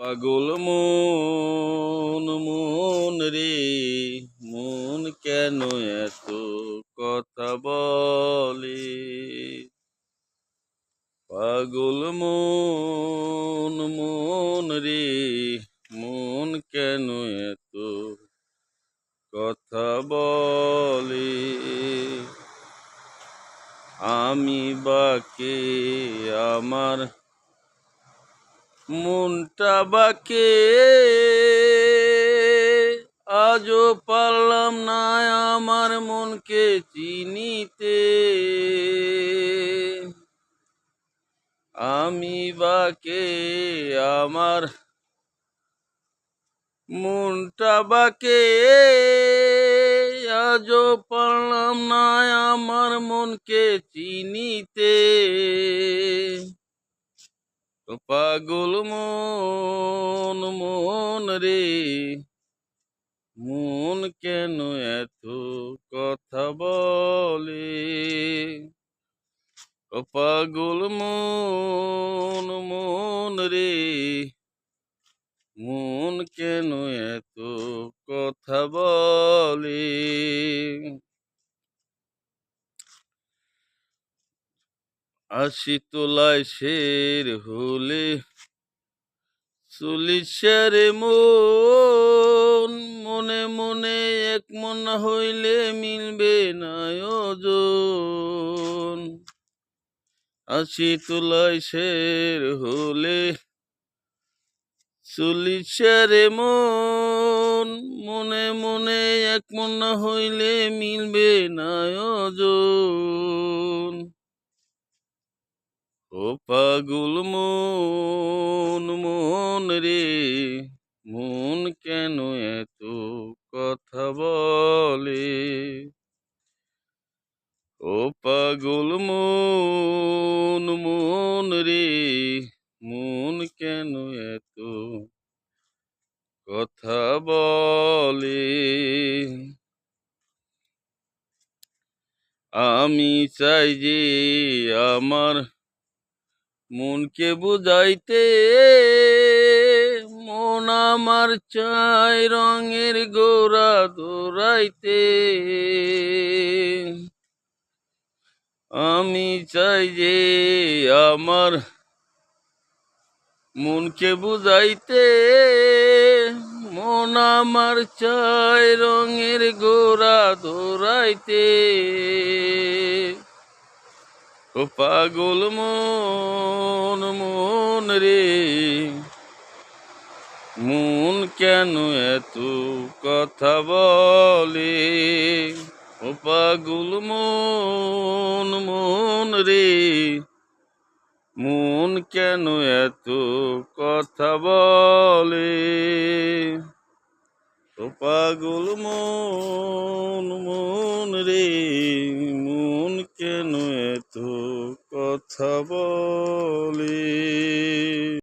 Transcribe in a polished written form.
পাগল মন মন রে, মন কেন এত কথা বলে? পাগল মন মন রে, মন কেন এত কথা বলে? আমি বাকে আমার মনটা বাকে, আজও পারলাম না আমার মনকে চিনিতে। আমি বাকে আমার মনটা বাকে, আজও পারলাম না আমার মনকে চিনিতে। পাগল মন মন রে, মন কেন এত কথা বলে? পাগল মন মন রে, মন কেন এত কথা বলে? আশি তোলায় শের হলে চলিসের মন, মনে মনে এক মন হইলে মিলবে না ওজন। আশি তোলায় শের হলে চলিসের মন, মনে মনে এক মন হইলে মিলবে না ওজন। ও পাগল মন মন রে, মন কেন এত কথা বলে? ও পাগল মন মন রে, মন কেন এত কথা বলে? আমি চাই যে আমার মনকে বুঝাইতে, মন আমার চাই রঙের গোরা দৌড়াইতে। আমি চাই যে আমার মনকে বুঝাইতে, মন আমার চাই রঙের গোরা দৌড়াইতে। ও পাগল মন মন রে, মন কেন এত কথা বলে? ও পাগল মন মন রে, মন কেন এত কথা বলে? ও পাগল মন মন রে, মন কেন এত কথা বলে?